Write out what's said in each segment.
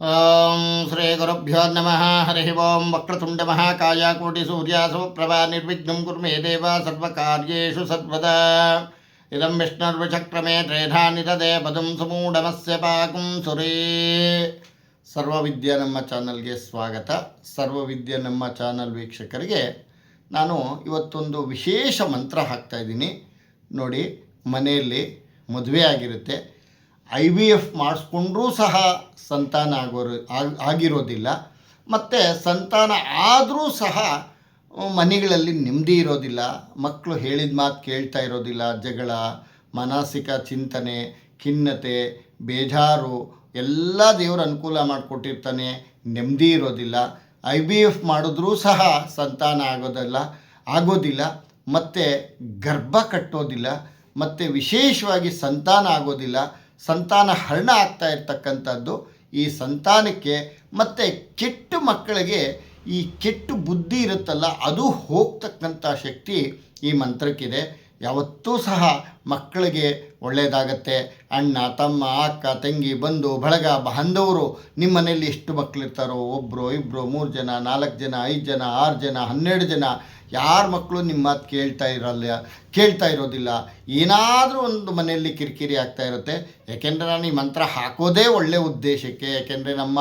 ಶ್ರೀ ಗುರುಭ್ಯೋ ನಮಃ. ಹರಿ ಓಂ. ವಕ್ರತುಂಡ ಮಹಾಕಾಯ ಕೋಟಿ ಸೂರ್ಯ ಸಮಪ್ರಭಾ ನಿರ್ವಿಘ್ನಂ ಕುರು ಮೇ ದೇವ ಸರ್ವಕಾರ್ಯೇಷು ಸರ್ವದಾ. ಇದಂ ವಿಷ್ಣುರ್ವಿಚಕ್ರಮೇ ತ್ರೇಧಾ ನಿಧದೆ ಪದಂ ಸಮೂಢಮಸ್ಯ ಪಾಕುಂ ಸುರೇ. ಸರ್ವವಿದ್ಯಾ ನಮ್ಮ ಚಾನಲ್ಗೆ ಸ್ವಾಗತ. ಸರ್ವವಿದ್ಯಾ ನಮ್ಮ ಚಾನಲ್ ವೀಕ್ಷಕರಿಗೆ ನಾನು ಇವತ್ತೊಂದು ವಿಶೇಷ ಮಂತ್ರ ಹಾಕ್ತಾಯಿದ್ದೀನಿ ನೋಡಿ. ಮನೆಯಲ್ಲಿ ಮದುವೆ ಆಗಿರುತ್ತೆ, IVF ಮಾಡಿಸ್ಕೊಂಡ್ರೂ ಸಹ ಸಂತಾನ ಆಗಿರೋದಿಲ್ಲ, ಮತ್ತು ಸಂತಾನ ಆದರೂ ಸಹ ಮನೆಗಳಲ್ಲಿ ನೆಮ್ಮದಿ ಇರೋದಿಲ್ಲ. ಮಕ್ಕಳು ಹೇಳಿದ ಮಾತು ಕೇಳ್ತಾ ಇರೋದಿಲ್ಲ. ಜಗಳ, ಮಾನಸಿಕ ಚಿಂತನೆ, ಖಿನ್ನತೆ, ಬೇಜಾರು ಎಲ್ಲ ದೇವರು ಅನುಕೂಲ ಮಾಡಿಕೊಟ್ಟಿರ್ತಾನೆ, ನೆಮ್ಮದಿ ಇರೋದಿಲ್ಲ. IVF ಮಾಡಿದ್ರೂ ಸಹ ಸಂತಾನ ಆಗೋದಿಲ್ಲ, ಮತ್ತು ಗರ್ಭ ಕಟ್ಟೋದಿಲ್ಲ, ಮತ್ತು ವಿಶೇಷವಾಗಿ ಸಂತಾನ ಆಗೋದಿಲ್ಲ. ಸಂತಾನ ಹರಣ ಆಗ್ತಾ ಇರ್ತಕ್ಕಂಥದ್ದು ಈ ಸಂತಾನಕ್ಕೆ. ಮತ್ತು ಕೆಟ್ಟ ಮಕ್ಕಳಿಗೆ ಈ ಕೆಟ್ಟ ಬುದ್ಧಿ ಇರುತ್ತಲ್ಲ, ಅದು ಹೋಗ್ತಕ್ಕಂಥ ಶಕ್ತಿ ಈ ಮಂತ್ರಕ್ಕಿದೆ. ಯಾವತ್ತೂ ಸಹ ಮಕ್ಕಳಿಗೆ ಒಳ್ಳೆಯದಾಗತ್ತೆ. ಅಣ್ಣ, ತಮ್ಮ, ಅಕ್ಕ, ತಂಗಿ, ಬಂಧು ಬಳಗ, ಬಾಂಧವರು, ನಿಮ್ಮ ಮನೆಯಲ್ಲಿ ಎಷ್ಟು ಮಕ್ಕಳಿರ್ತಾರೋ, ಒಬ್ಬರು, ಇಬ್ಬರು, 3 ಜನ, 4 ಜನ, 5 ಜನ, 6 ಜನ, 12 ಜನ, ಯಾರ ಮಕ್ಕಳು ನಿಮ್ಮ ಮಾತು ಕೇಳ್ತಾ ಇರೋದಿಲ್ಲ. ಏನಾದರೂ ಒಂದು ಮನೆಯಲ್ಲಿ ಕಿರಿಕಿರಿ ಆಗ್ತಾ ಇರುತ್ತೆ. ಯಾಕೆಂದರೆ ನಾನು ಈ ಮಂತ್ರ ಹಾಕೋದೇ ಒಳ್ಳೆಯ ಉದ್ದೇಶಕ್ಕೆ. ಯಾಕೆಂದರೆ ನಮ್ಮ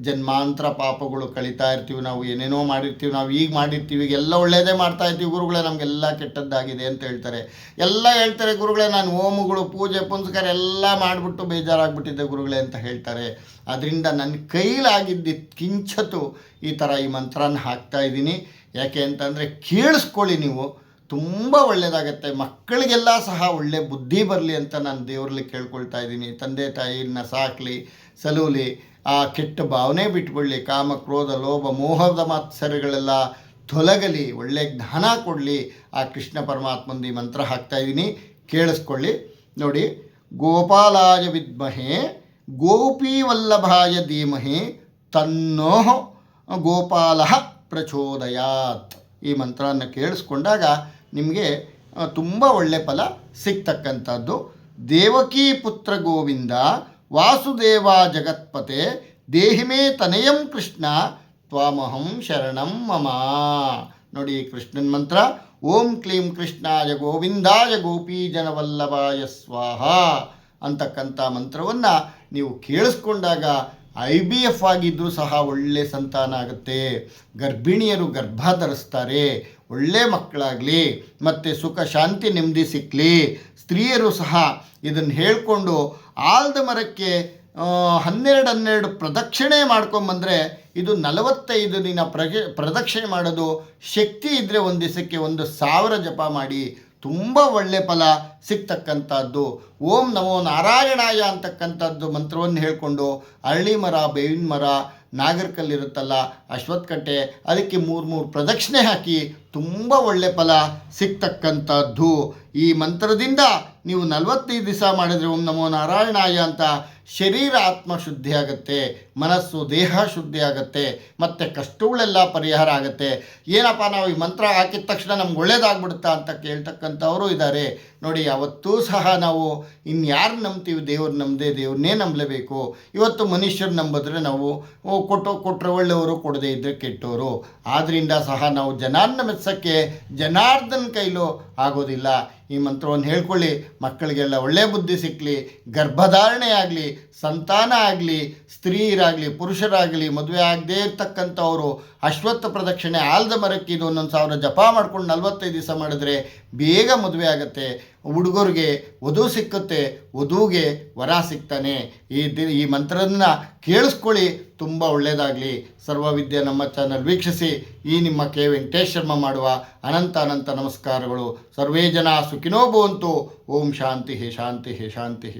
ಜನ್ಮಾಂತರ ಪಾಪಗಳು ಕಳೀತಾ ಇರ್ತೀವಿ. ನಾವು ಏನೇನೋ ಮಾಡಿರ್ತೀವಿ, ನಾವು ಈಗ ಮಾಡಿರ್ತೀವಿ, ಎಲ್ಲ ಒಳ್ಳೆಯದೇ ಮಾಡ್ತಾ ಇರ್ತೀವಿ. ಗುರುಗಳೇ ನಮಗೆಲ್ಲ ಕೆಟ್ಟದ್ದಾಗಿದೆ ಅಂತ ಹೇಳ್ತಾರೆ. ಎಲ್ಲ ಹೇಳ್ತಾರೆ ಗುರುಗಳೇ, ನಾನು ಹೋಮಗಳು, ಪೂಜೆ ಪುನಸ್ಕಾರ ಎಲ್ಲ ಮಾಡಿಬಿಟ್ಟು ಬೇಜಾರಾಗ್ಬಿಟ್ಟಿದ್ದೆ ಗುರುಗಳೇ ಅಂತ ಹೇಳ್ತಾರೆ. ಅದರಿಂದ ನನ್ನ ಕೈಲಾಗಿದ್ದು ಕಿಂಚತ್ತು ಈ ಮಂತ್ರನ ಹಾಕ್ತಾಯಿದ್ದೀನಿ. ಯಾಕೆ ಅಂತಂದರೆ ಕೇಳಿಸ್ಕೊಳ್ಳಿ ನೀವು, ತುಂಬ ಒಳ್ಳೆಯದಾಗತ್ತೆ. ಮಕ್ಕಳಿಗೆಲ್ಲ ಸಹ ಒಳ್ಳೆ ಬುದ್ಧಿ ಬರಲಿ ಅಂತ ನಾನು ದೇವರಲ್ಲಿ ಕೇಳ್ಕೊಳ್ತಾ ಇದ್ದೀನಿ. ತಂದೆ ತಾಯಿನ ಸಾಕಲಿ, ಸಲೂಲಿ, ಆ ಕೆಟ್ಟ ಭಾವನೆ ಬಿಟ್ಬಿಡಲಿ, ಕಾಮ, ಕ್ರೋಧ, ಲೋಭ, ಮೋಹದ ಮಾತ್ಸರ್ಯಗಳೆಲ್ಲ ತೊಲಗಲಿ, ಒಳ್ಳೆ ಜ್ಞಾನ ಕೊಡಲಿ. ಆ ಕೃಷ್ಣ ಪರಮಾತ್ಮಂದು ಈ ಮಂತ್ರ ಹಾಕ್ತಾಯಿದ್ದೀನಿ, ಕೇಳಿಸ್ಕೊಳ್ಳಿ ನೋಡಿ. ಗೋಪಾಲಾಯ ವಿದ್ಮಹೇ ಗೋಪೀವಲ್ಲಭಾಯ ಧೀಮಹಿ ತನ್ನೋ ಗೋಪಾಲ ಪ್ರಚೋದಯಾತ್. ಈ ಮಂತ್ರವನ್ನು ಕೇಳಿಸ್ಕೊಂಡಾಗ ನಿಮಗೆ ತುಂಬ ಒಳ್ಳೆ ಫಲ ಸಿಗ್ತಕ್ಕಂಥದ್ದು. ದೇವಕೀ ಪುತ್ರ ಗೋವಿಂದ ವಾಸುದೇವ ಜಗತ್ಪತೆ ದೇಹಿಮೇ ತನಯಂ ಕೃಷ್ಣ ತ್ವಾಮಹಂ ಶರಣಂ ಮಮ. ನೋಡಿ ಈ ಕೃಷ್ಣನ ಮಂತ್ರ. ಓಂ ಕ್ಲೀಂ ಕೃಷ್ಣಾಯ ಗೋವಿಂದಾಯ ಗೋಪೀಜನವಲ್ಲಭಾಯ ಸ್ವಾಹ ಅಂತಕ್ಕಂಥ ಮಂತ್ರವನ್ನು ನೀವು ಕೇಳಿಸ್ಕೊಂಡಾಗ IVF ಆಗಿದ್ದರೂ ಸಹ ಒಳ್ಳೆ ಸಂತಾನ ಆಗುತ್ತೆ. ಗರ್ಭಿಣಿಯರು ಗರ್ಭ ಧರಿಸ್ತಾರೆ, ಒಳ್ಳೆ ಮಕ್ಕಳಾಗಲಿ, ಮತ್ತು ಸುಖ ಶಾಂತಿ ನೆಮ್ಮದಿ ಸಿಕ್ಕಲಿ. ಸ್ತ್ರೀಯರು ಸಹ ಇದನ್ನು ಹೇಳಿಕೊಂಡು ಆಲದ ಮರಕ್ಕೆ 12 ಪ್ರದಕ್ಷಿಣೆ ಮಾಡ್ಕೊಂಬಂದರೆ, ಇದು 45 ದಿನ ಪ್ರದಕ್ಷಿಣೆ ಮಾಡೋದು ಶಕ್ತಿ ಇದ್ದರೆ ಒಂದು ದಿವಸಕ್ಕೆ 1000 ಜಪ ಮಾಡಿ ತುಂಬ ಒಳ್ಳೆ ಫಲ ಸಿಗ್ತಕ್ಕಂಥದ್ದು. ಓಂ ನಮೋ ನಾರಾಯಣಾಯ ಅಂತಕ್ಕಂಥದ್ದು ಮಂತ್ರವನ್ನು ಹೇಳಿಕೊಂಡು ಅರಳಿ ಮರ, ಬೇವಿನ ಮರ, ನಾಗರಕಲ್ಲಿರುತ್ತಲ್ಲ, ಅಶ್ವತ್ಥಕಟ್ಟೆ, ಅದಕ್ಕೆ 3 ಪ್ರದಕ್ಷಿಣೆ ಹಾಕಿ ತುಂಬ ಒಳ್ಳೆ ಫಲ ಸಿಗ್ತಕ್ಕಂಥದ್ದು. ಈ ಮಂತ್ರದಿಂದ ನೀವು 45 ದಿವಸ ಮಾಡಿದರೆ ಓಂ ನಮೋ ನಾರಾಯಣಾಯ ಅಂತ ಶರೀರ ಆತ್ಮ ಶುದ್ಧಿ ಆಗುತ್ತೆ, ಮನಸ್ಸು ದೇಹ ಶುದ್ಧಿ ಆಗುತ್ತೆ, ಮತ್ತು ಕಷ್ಟಗಳೆಲ್ಲ ಪರಿಹಾರ ಆಗುತ್ತೆ. ಏನಪ್ಪ ನಾವು ಈ ಮಂತ್ರ ಹಾಕಿದ ತಕ್ಷಣ ನಮ್ಗೆ ಒಳ್ಳೇದಾಗ್ಬಿಡುತ್ತಾ ಅಂತ ಕೇಳ್ತಕ್ಕಂಥವರು ಇದ್ದಾರೆ ನೋಡಿ. ಯಾವತ್ತೂ ಸಹ ನಾವು ಇನ್ಯಾರು ನಂಬ್ತೀವಿ? ದೇವ್ರನ್ನೇ ನಂಬಲೇಬೇಕು. ಇವತ್ತು ಮನುಷ್ಯರು ನಂಬಿದ್ರೆ ನಾವು ಕೊಟ್ಟರೆ ಒಳ್ಳೆಯವರು, ಕೊಡದೇ ಇದ್ದರೆ ಕೆಟ್ಟವರು. ಆದ್ದರಿಂದ ಸಹ ನಾವು ಜನಾರ್ನ ಮೆಚ್ಚೋಕ್ಕೆ ಜನಾರ್ದನ ಕೈಲೂ ಆಗೋದಿಲ್ಲ. ಈ ಮಂತ್ರವನ್ನು ಹೇಳ್ಕೊಳ್ಳಿ, ಮಕ್ಕಳಿಗೆಲ್ಲ ಒಳ್ಳೆಯ ಬುದ್ಧಿ ಸಿಕ್ಕಲಿ, ಗರ್ಭಧಾರಣೆ ಆಗಲಿ, ಸಂತಾನ ಆಗಲಿ, ಸ್ತ್ರೀಯರಾಗಲಿ ಪುರುಷರಾಗಲಿ, ಮದುವೆ ಆಗದೇ ಇರ್ತಕ್ಕಂಥವರು ಅಶ್ವತ್ಥ ಪ್ರದಕ್ಷಿಣೆ ಆಲದ ಮರಕ್ಕೆ ಇದು 1000 ಜಪ ಮಾಡ್ಕೊಂಡು 45 ದಿವಸ ಮಾಡಿದ್ರೆ ಬೇಗ ಮದುವೆ ಆಗುತ್ತೆ. ಹುಡುಗರಿಗೆ ವಧು ಸಿಕ್ಕುತ್ತೆ, ವಧುವಿಗೆ ವರ ಸಿಗ್ತಾನೆ. ಈ ಮಂತ್ರವನ್ನು ಕೇಳಿಸ್ಕೊಳ್ಳಿ, ತುಂಬ ಒಳ್ಳೆಯದಾಗಲಿ. ಸರ್ವವಿದ್ಯೆ ನಮ್ಮ ಚಾನಲ್ ವೀಕ್ಷಿಸಿ ಈ ನಿಮ್ಮ ಕೆ ವೆಂಕಟೇಶ್ ಶರ್ಮ ಮಾಡುವ ಅನಂತ ನಮಸ್ಕಾರಗಳು. ಸರ್ವೇ ಜನ ಸುಖಿನೋ ಭವಂತು. ಓಂ ಶಾಂತಿ ಶಾಂತಿ ಶಾಂತಿ.